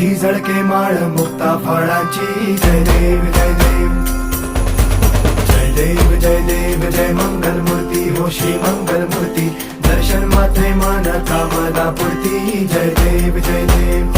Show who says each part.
Speaker 1: ही झळके माळ मुक्ता फळाची. जय देव जय देव जय देव जय देव जय मंगल मूर्ती हो श्री मंगल मूर्ती. दर्शन मात्रे मन कामना पूर्ती. जय देव जय देव.